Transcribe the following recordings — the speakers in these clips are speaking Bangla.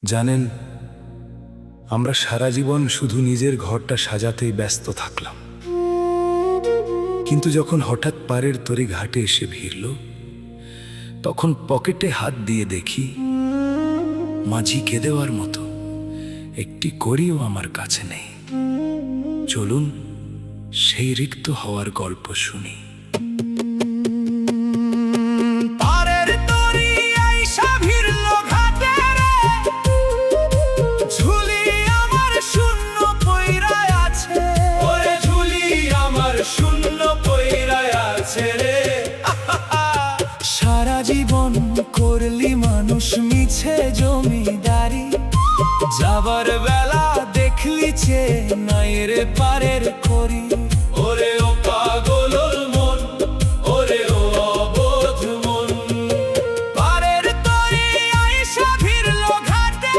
জানেন, আমরা সারা জীবন শুধু নিজের ঘরটা সাজাতেই ব্যস্ত থাকলাম, কিন্তু যখন হঠাৎ পারের তরি ঘাটে এসে ভিড়ল, তখন পকেটে হাত দিয়ে দেখি মাঝিকে দেওয়ার মতো একটি কড়িও আমার কাছে নেই। চলুন সেই রিক্ত হওয়ার গল্প শুনি। সারা জীবন করলি মানুষ মিছে জমিদারি, যাবার বেলা দেখলি চে নাইয়ের পারের করি। ওরে ও পাগল মন, ওরে ও অবোধ মন, পারের তরি আইসা ভিড়ল ঘাটে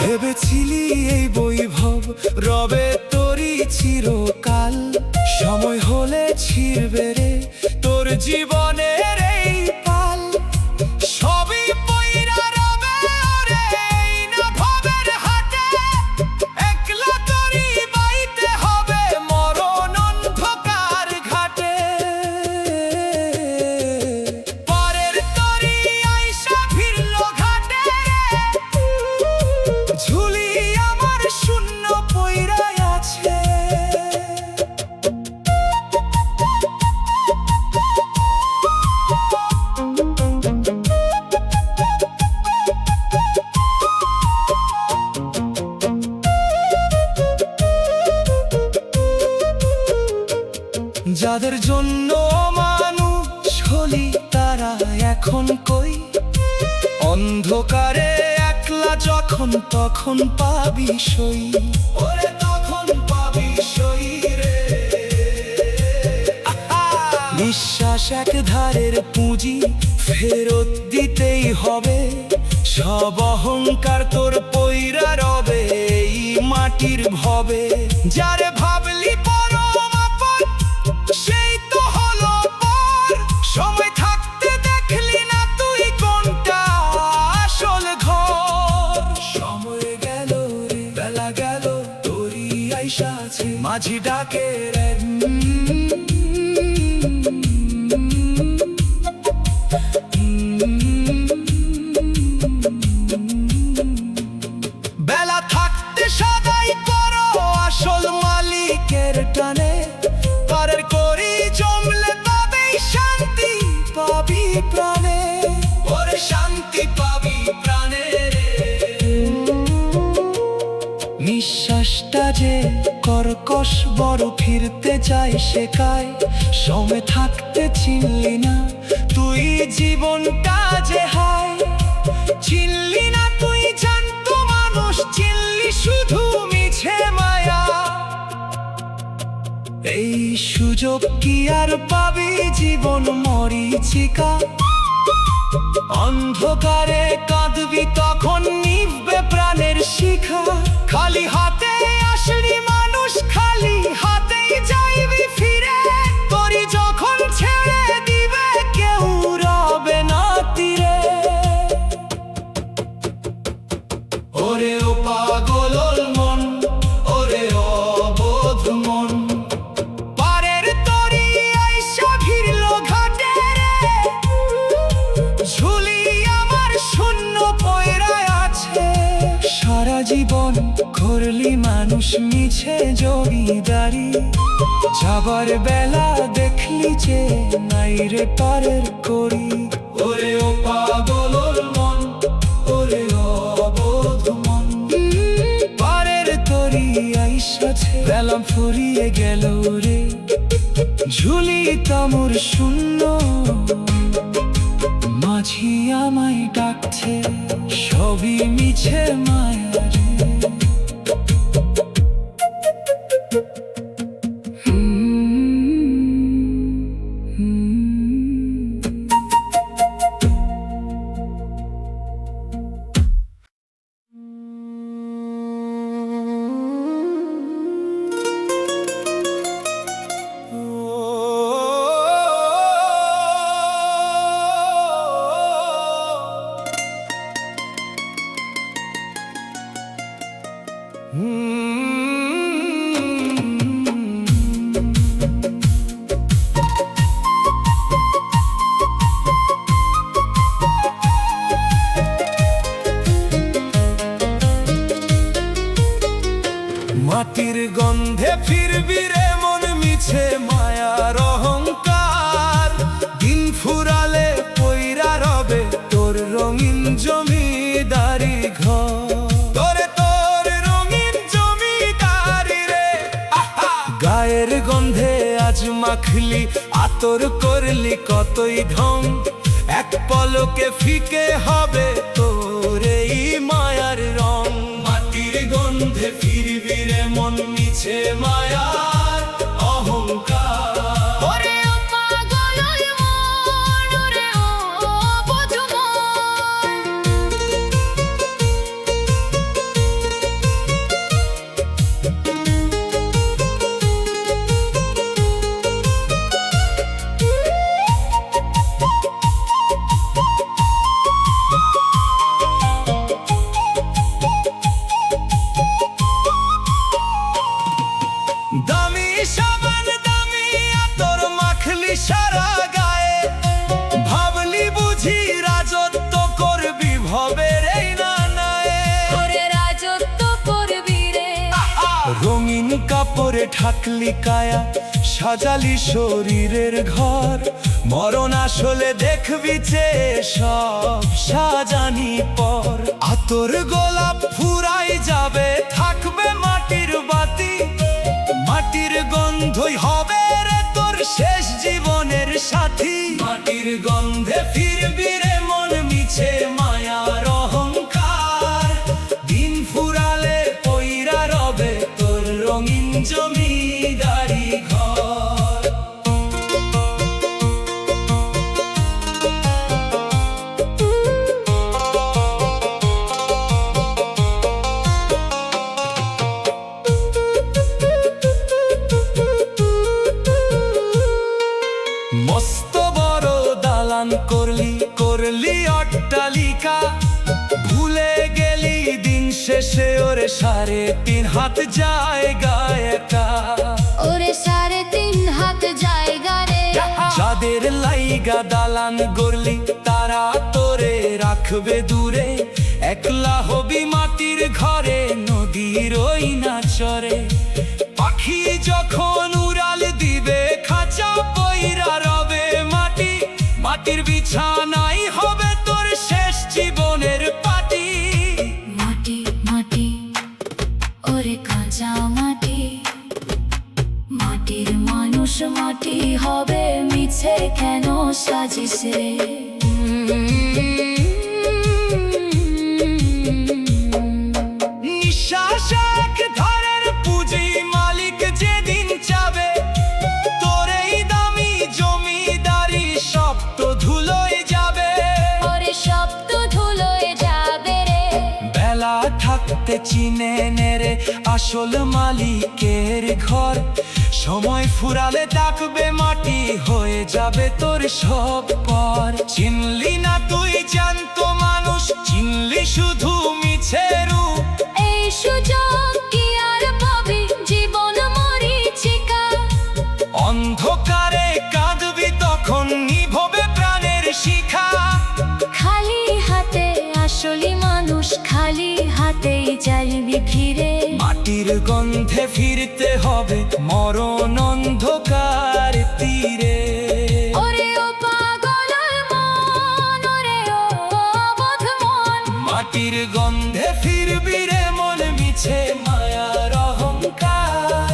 ভেবেছিলি এই বৈভব রবে তোরই চিরকাল, সময় হলে ছিড়বে রে তোর জীবনের এই পাল। সবই পইরা রবে ওরে এই না ভবের হাটে, একলা তোরই বাইতে হবে মরণ অন্ধকার ঘাটে। পরের তোরই আইসা ভিড়ল ঘাটে ঝুলি আমার শূন্য পইরাই আছে। যাদের জন্য মানুষ হলি তারা এখন কই, অন্ধকারে একলা যখন তখন পাবি সই। ওরে তখন পাবি সই রে। নিঃশ্বাস এক ধারের পুঁজি ফেরত দিতেই হবে, সব অহংকার তোর পইরা রবে এই মাটির ভবে। যারে ভাবলি পরম আপন সেই তো হলো পর, সময় থাকতে দেখলি না তুই কোনটা আসল ঘর। সময় গেল রে বেলা গেল তোরই আইসা আছে মাঝি ডাকে রে। বেলা থাকতে সদাই করো আসল মালিকের টানে, পারের করি জমলে তবেই শান্তি পাবি প্রাণে। ওরে শান্তি পাবি প্রাণে রে। নিঃশ্বাসটা যে কর্কশ বড় ফিরতে চাই শেখায়, সময় থাকতে চিনলি না তুই জীবনটা যে হায়। চিনলি না তুই জানত মানুষ, চিনলি শুধু মিছে মায়া। এই সুযোগ কি আর পাবি জীবন মরীচিকা, অন্ধকারে কাঁদবি তখন নিভবে প্রাণের শিখা। খালি হাতে আসলি মানুষ, খালি হাতেই যাইবি ফিরে, তোরি যখন ছেড়ে দিবে কেউ রবে না তীরে। ওরে ও পাগল মন, ওরে অবোধ মন, পারের তরি আইসা ভিড়ল ঘাটে রে ঝুলি আমার শূন্য পয়রায় আছে। সারা জীবন করলি মানুষ মিছে জমিদারি, যাবার বেলা দেখলি যে নাইরে পারের করি। ওরে ও পাগল মন, ওরে অবোধ মন, পারের তরি আইসাছে বেলা ফুরিয়ে গেল রে ঝুলি তামুর শূন্য। মাঝি আমায় ডাকছে সবই মিছে মায়া রে। মাটির গন্ধে ফিরবি রে মন মিছে মায়ার অহংকার, দিন ফুরালে পইরা রবে তোর রঙিন জমিদারি ঘর, তোর রঙিন জমিদারি রে। গায়ের গন্ধে আজ মাখলি আতর করলি কতই ঢং, এক পলকে ফিকে হবে তোর এই মায়ার রং। মাটির গন্ধে ফিরবি রে মন মিছে মায়ার অহংকার। ওরে ও পাগল ওই মন, ওরে ও বধু দামি সাবান দামি আতর মাখলি সারা গায়ে, ভাবলি বুঝি রাজত্ব করবি ভবের এই নানায়ে। ওরে রাজত্ব করবি রে। রঙিন কাপড়ে ঢাকলি কায়া, সাজালি শরীরের ঘর, মরণ আসলে দেখবি চেয়ে সব সাজানি পর। আতর গোলাপ ফুরাই যাবে থাকবে মাটির বাতি, মাটির গন্ধই হবে রে তোর শেষ জীবনের সাথী। মাটির গন্ধে ফিরবি রে মন মিছে মায়ার অহংকার, দিন ফুরালে পইরা রবে তোর রঙিন জমিদারি ঘর। মস্ত বড় দালান করলি অট্টালিকা, ভুলে গেলি দিন শেষে ওরে 3.5 হাত জায়গা একা। ওরে 3.5 হাত জায়গা রে। যাদের লাইগা দালান গড়লি তারা তোরে রাখবে দূরে, একলা হবি মাটির ঘরে নদীর ওই নাচরে। পাখি যখন উড়াল দিবে খাঁচা পইরা রবে মাটি, মাটির বিছানাই হবে তোর শেষ জীবনের পাটি। মাটি মাটি ওরে কাঁচা মাটি, মাটির মানুষ মাটি হবে মিছে কেন সাজিস রে। নিঃশ্বাস এক ধরের পুঁজি মালিক যেদিন চাবে, তোর এই দামি জমিদারি সব তো ধুলোয় যাবে। ওরে সব তো ধুলোয় যাবে রে। বেলা থাকতে চিনে নেরে আসল মালিকের ঘর, সময় ফুরালে ডাকবে মাটি হয়ে যাবে তোর সব পর। চিনলি না তুই জ্যান্ত মানুষ, চিনলি শুধু মিছে রূপ, এই সুযোগ কি আর পাবি জীবন মরীচিকা। অন্ধকারে কাঁদবি তখন নিভবে প্রাণের শিখা। খালি হাতে আসলি মানুষ, খালি হাতেই চাইবি ফিরে। মাটির গন্ধে ফিরতে হবে মরণ অন্ধকার তীরে। ওরে ও পাগল মন, ওরে ও অবধ মন। মাটির গন্ধে ফিরবি রে মন মিছে মায়ার অহংকার,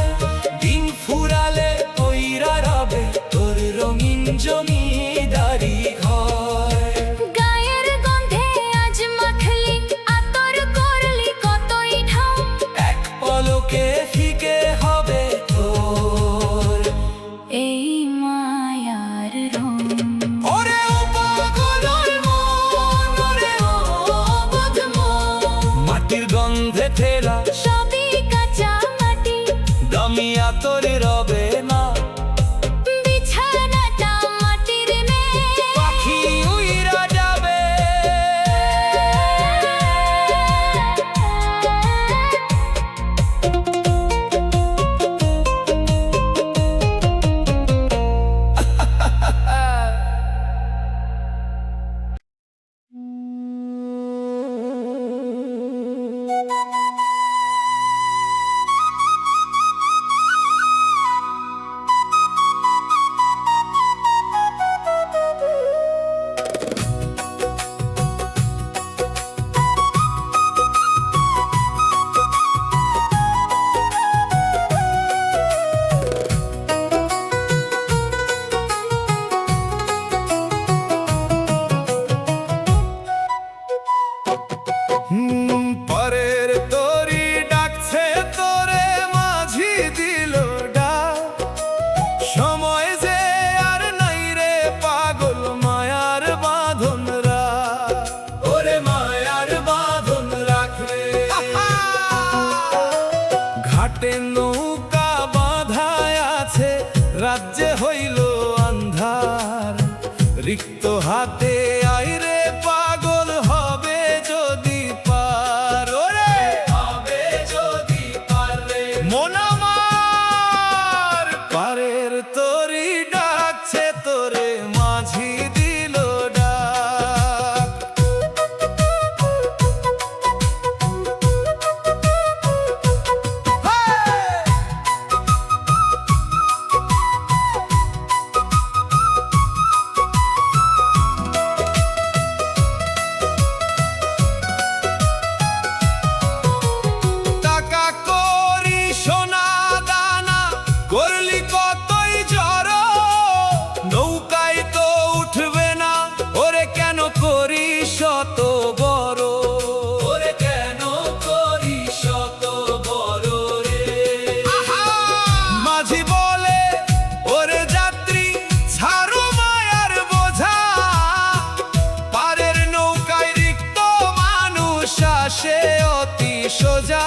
দিন ফুরালে পইরা রবে তোর রঙিন জমিদারি ঘর। গায়ের গন্ধে আজ মাখলি আতর করলি কতই ঢং, এক পলকে ফিকে হবে তোর এই মায়ার রং। ওরে ও পাগল মন, ওরে ও অবধ মন। মাটির গন্ধে থেলা সবই কাঁচা মাটি, দামি আতরে রবে না, বিছানাটা মাটির নে। পাখি উইরা যাবে। মন আমার পারের তরি ডাকছে তোরে, মাঝি দিল ডাক। টাকা করি সোনা দানা করলি কতই জড়, নৌকায় তো উঠবে না ওরে কেন করি শত বড়, ওরে কেন করি শত বড় রে। মাঝি বলে ওরে যাত্রী ছাড়ো মায়ার বোঝা, পারের নৌকায় রিক্ত মানুষ আসে অতি সোজা।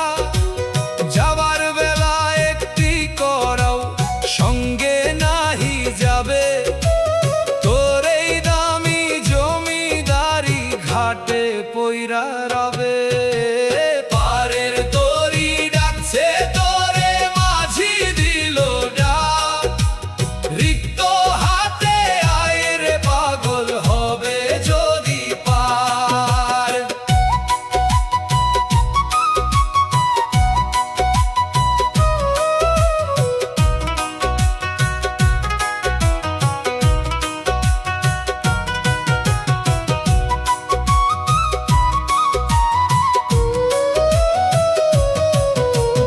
যাবার বেলা একটি করাও সঙ্গে নাহি যাবে, তোর এই দামি জমিদারি ঘাটে পইরা রবে। পারের তরি ডাকছে তোরে, মাঝি দিল ডাক, রিক্ত হাতে আয় রে পাগল হবে যদি পার।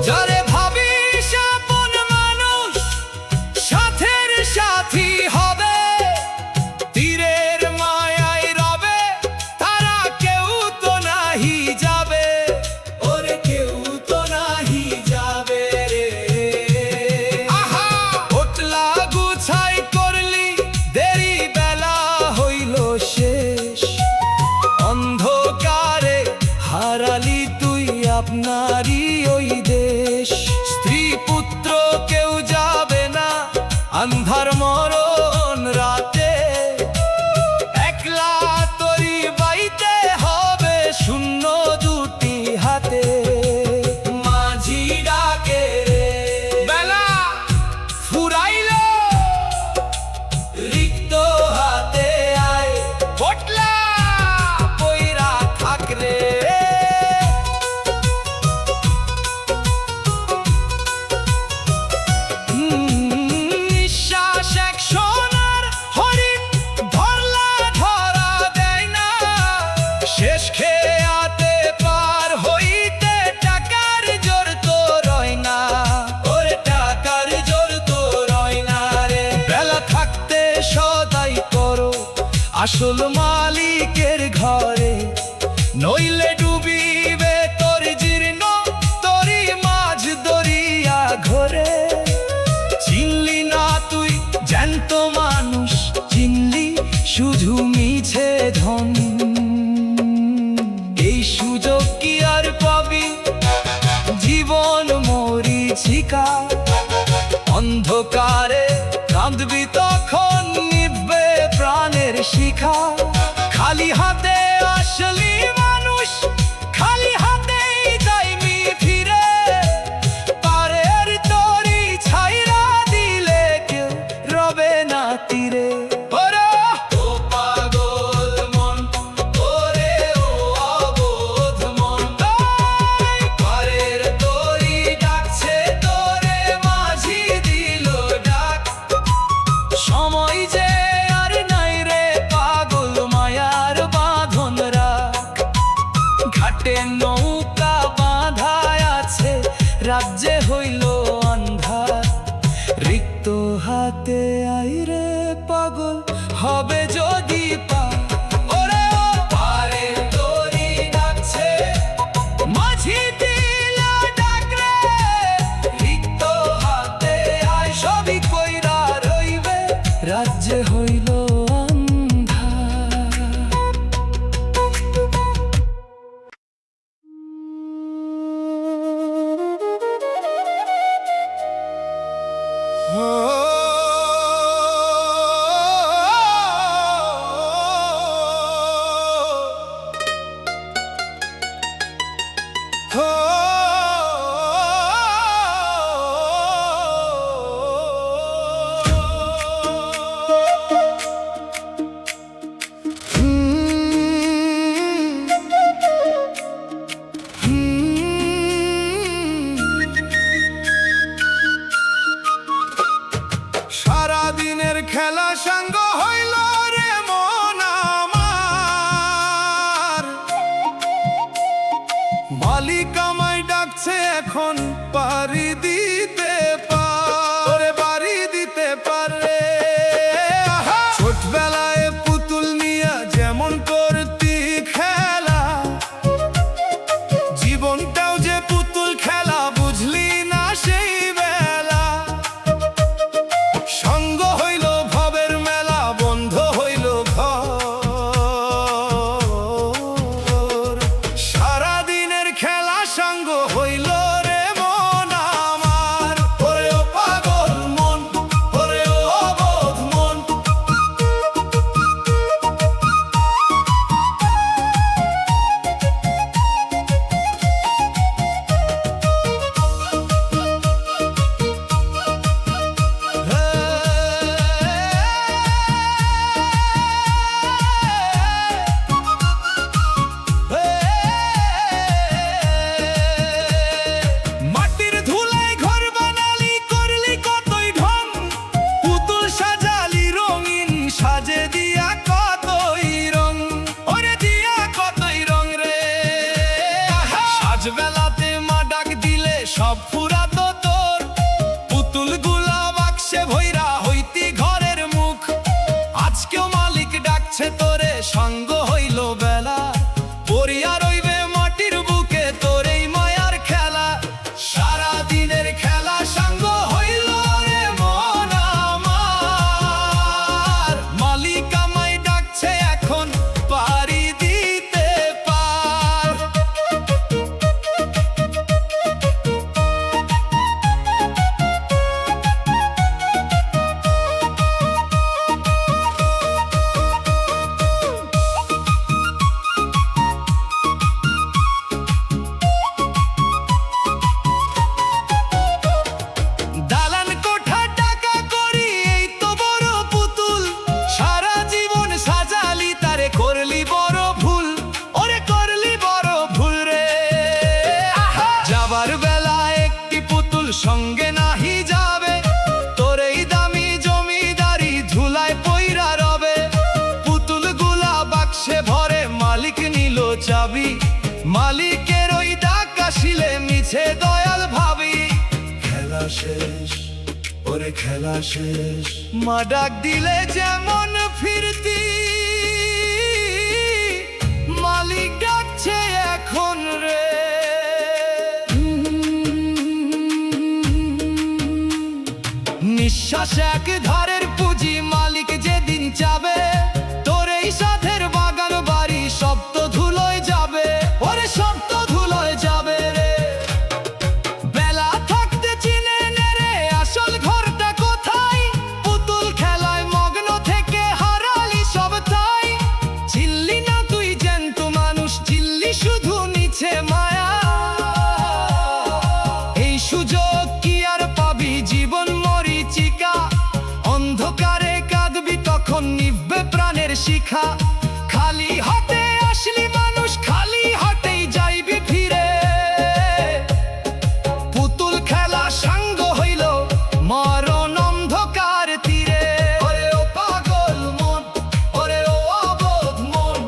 যারে ভাবিস আপন মানুষ সাথের সাথী হবে, তীরের মায়ায় রবে তারা কেউ তো নাহি যাবে, ওরে কেউ তো নাহি যাবে রে। আহা ওটলা গুছাই করলি দেরি বেলা হইল শেষ, অন্ধকারে হারালি তুই আপনারই ওই দেশ। স্ত্রী পুত্র কেউ যাবে না আন্ধার মরণ রাতে, একলা তরি বাইতে হবে শূন্য দুটি হাতে। মাঝি ডাকে রে বেলা ফুরাইল, রিক্ত হাতে আয় পটলা পইরা থাক রে। নিঃশ্বাস এক সোনার হরিণ ধরলা ধরা দেয় না, শেষ খেয়াতে পার হইতে টাকার জোর তো রয় না, ওরে টাকার জোর তো রয় না রে। বেলা থাকতে সদাই করো আসল মালিকের ঘরে, নইলে ডুবিবে তোর জীর্ণ তরি মাঝ দরিয়া ঘরে। চিনলি না তুই জ্যান্ত মানুষ, চিনলি শুধু মিছে ধন, এই সুযোগ কি আর পাবি জীবন মরিচিকা। অন্ধকারে কাঁদবি তখন নিভবে প্রাণের শিখা, খালি হাতে আসলি মানুষ খালি হাতেই যাইবি ফিরে, পারের তরি ছাইরা দিলে কেউ রবে না তীরে। ওরে ও পাগল মন, ওরে ও অবোধ মন, পারের তরি ডাকছে তোরে, মাঝি দিল ডাক। সময় যে আর নাই রে পাগল, মায়ার বাঁধন রাখ। ঘাটে নৌকা বাঁধায় আছে, রাজ্যে হইল অন্ধার, রিক্ত হাতে আই রে পাগল হবে যদি পা। ওরে ও পারের তরি ডাকছে, মাঝি দিল ডাক রে, রিক্ত হাতে আয় সবই কইরা রইবে, রাজ্যে হইল অন্ধার। এখন পাড়ি দিতে পারে, বাড়ি দিতে পারে। ছোটবেলায় পুতুল নিয়ে যেমন করতি খেলা, জীবনটাও যে পুতুল খেলা বুঝলি না সেই বেলা। সঙ্গ হইল ভবের মেলা, বন্ধ হইল ঘর। সারাদিনের খেলা সঙ্গ হইল রে মন আমার। ওরে ও পাগল মন, ওরে ও অবোধ মন। মাটির ধুলায় ঘর বানালি, করলি কতই ঢং। পুতুল সাজালি রঙিন, সাজে দিয়া কতই রং। ওরে দিয়া কতই রং রে। সাজবেলাতে মা ডাক দিলে সব ফুরাতো তোর। পুতুল গুলা বাক্সে ভৈরা হইতি ঘরের মুখ। আজকেও মালিক ডাকছে তোরে, সঙ্গ হইল বেলা। পড়িয়া রইবে মাটির বুকে তোর এই মায়ার খেলা। সারা দিনের খেলা সঙ্গ হইল রে মন আমার। মালিক আমায় ডাকছে এখন পাড়ি দিতে পার। দালান কোঠা টাকা করি, এই তো বড় পুতুল। সারা জীবন সাজালি তারে, করলি বড় ভুল। ওরে করলি বড় ভুল রে। যাবার বেলা একটি পুতুল সঙ্গে নাহি যাবে। তোর এই দামি জমিদারি ধুলায় পইরা রবে। পুতুল গুলা বাক্সে ভরে, মালিক নিল চাবি। মালিকের ওই ডাক আসিলে মিছে দয়াল ভাবি। খেলা শেষ, ওরে খেলা শেষ। মা ডাক দিলে যেমন ফিরতি, মালিক ডাকছে এখন রে। নিঃশ্বাস এক ধারের পুঁজি, মালিক যেদিন চাবে। তোর এই সাধের বাগান বাড়ি সব তো ধুলোয় যাবে। ওরে সব তো ধুলোয় যাবে রে। বেলা থাকতে চিনে নে রে আসল ঘরটা কোথায়। পুতুল খেলায় মগ্ন থেকে হারালি সব তাই। চিল্লি না তুই জ্যান্ত মানুষ, চিল্লি শুধু নিচে মায়া। এই সুযোগ কি আর পাবি, জীবন মরিচিকা। অন্ধকারে কাঁদবি তখন নিভবে প্রাণের শিখা। খালি হাতে আসলি মানুষ, খালি হাতেই যাইবি ফিরে। পুতুল খেলা সঙ্গ হইল মরণ অন্ধকার তীরে। ওরে ও পাগল মন, ওরে ও অবোধ মন।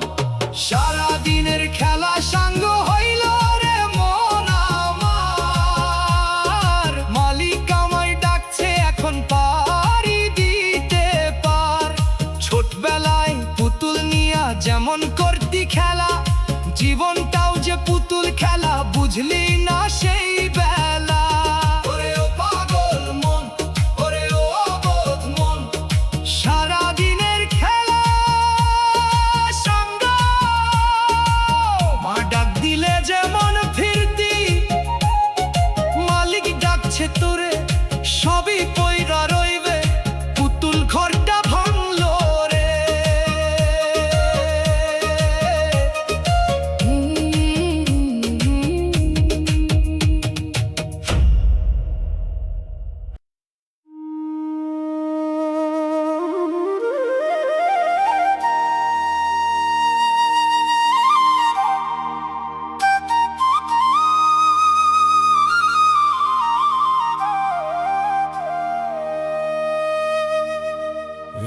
সারা দিনের খেলা সঙ্গ হইল রে মন আমার। মালিক আমায় ডাকছে এখন পাড়ি দিতে পার। ছোটবেলায় পুতুল নিয়া যেমন করতি খেলা, জীবনটাও যে পুতুল খেলা বুঝলি না সেই বেলা। ওরে ও পাগল মন, ওরে ও অবোধ মন। সারা দিনের খেলা সঙ্গ, মা ডাক দিলে যেমন ফিরতি। মালিক ডাকছে তোরে, সবই পইরা রইবে। পুতুল ঘরটা ভাঙলো রে।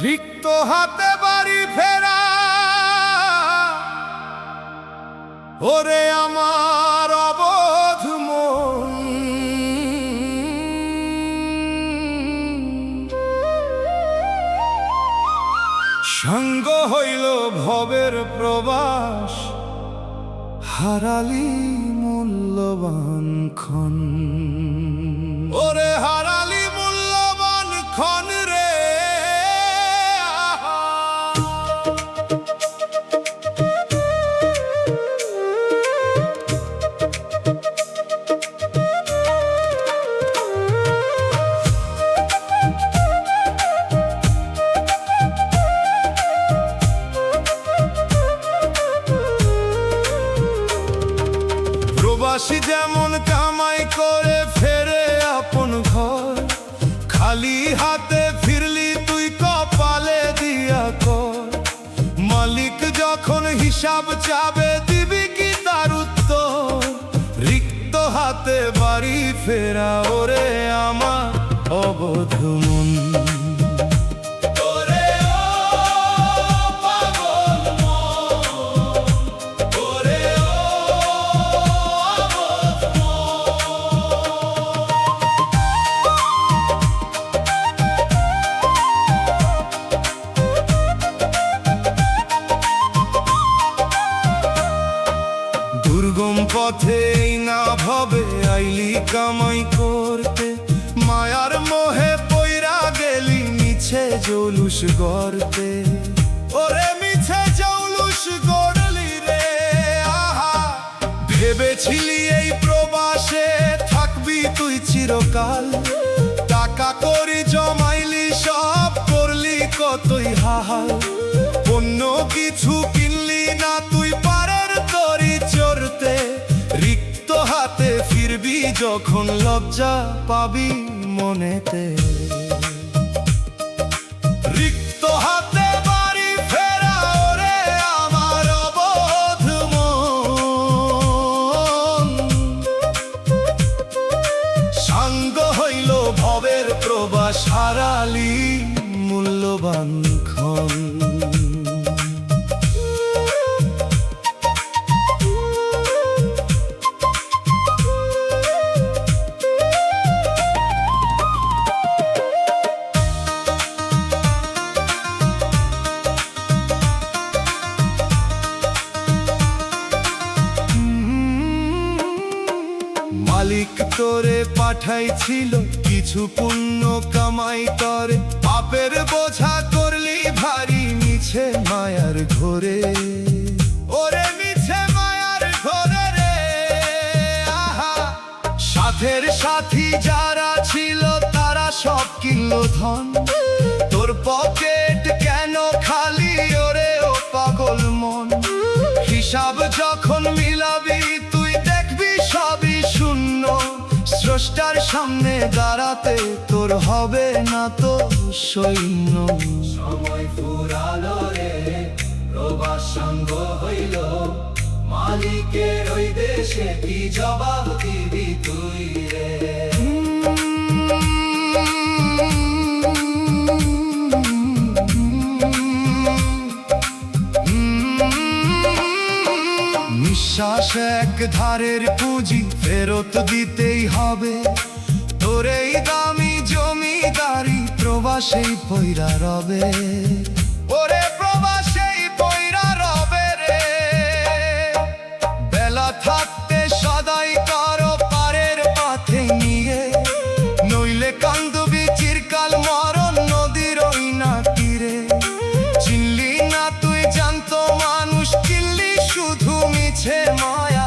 রিক্ত হাতে বাড়ি ফেরা, ওরে আমার অবোধ মন। সঙ্গ হইল ভবের প্রবাস, হারালি মূল্যবান ক্ষণ। ওরে হারালি মূল্যবান ক্ষণ রে, আহা। প্রবাসী যেমন কামাই করে ফেরে আপন ঘর, খালি হাতে ফিরলি তুই কপালে দিয়া কর। মালিক যখন হিসাব চাবে দিবি কি তার উত্তর? রিক্ত হাতে বাড়ি ফেরা ওরে আমার অবোধ মন। দুর্গম পথে না ভাবে আইলি কামাই করতে, মায়ার মোহে পইরা গেলি মিছে জৌলুস গড়তে। ওরে মিছে জৌলুস গড়লি রে, আহা। ভেবেছিলি এই প্রবাসে থাকবি তুই চিরকাল, টাকা করি জমাইলি সব করলি কতই হাহাল। অন্য কিছু কিনলি না তুই পারের তরি চড়তে, রিক্ত হাতে ফিরবি যখন লজ্জা পাবি মনেতে। রিক্ত হাতে বাড়ি ফেরা ওরে আমার অবোধ মন। সাঙ্গ হইল ভবের প্রবাস, হারালি মূল্যবান ক্ষণ। মালিক তোরে পাঠাইছিল কিছু পুণ্য কামাই করে, পাপের বোঝা করলি ভারী মিছে মায়ার ঘরে। ওরে মিছে মায়ার ঘরে রে, আহা। সাথের সাথী যারা ছিল তারা সব কিনল ধন, তোর পকেট কেন খালি ওরে ও পাগল মন। হিসাব যখন মিলাবি তুই দেখবি সবই শূন্য, স্রষ্টার সামনে দাঁড়াতে তোর হবে না তো সৈন্য। সময় ফুরালো রে, প্রবাস সঙ্গ হইল, মালিকের ওই দেশে কি জবাব দিবি তুই রে? নিঃশ্বাস এক ধারের পুঁজি ফেরত দিতেই হবে, তোর এই দামি জমিদারি প্রবাসেই পইরা রবে। ওরে প্রবাসেই পইরা রবে রে, বেলা থাকতে সদাই করো পারের পথে নিয়ে, নইলে কান্দবি চিরকাল মরণ নদীর ওই না তীরে। চিনলি না তুই জানতো মানুষ, কিনলি শুধু মিছে মায়া।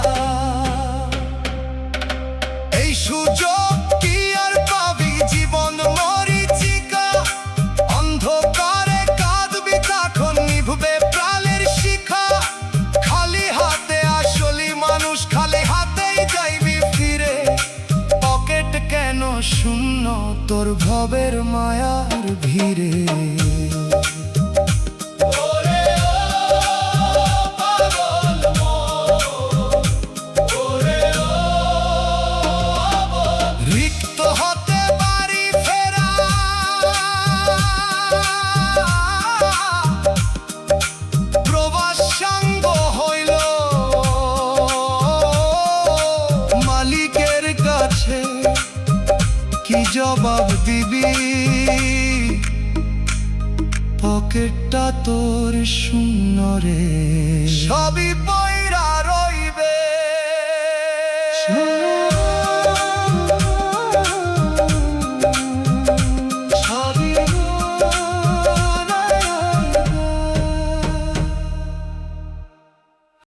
এই সুযোগ কি আর পাবি, জীবন মরীচিকা। অন্ধকারে কাঁদবি তখন নিভবে প্রাণের শিখা। খালি হাতে আসলি মানুষ, খালি হাতেই যাইবি ফিরে। পকেট কেন শূন্য তোর ভবের মায়ার ভিড়ে। জবাব দিবি পকেটটা তোর শূন্য রে, সবই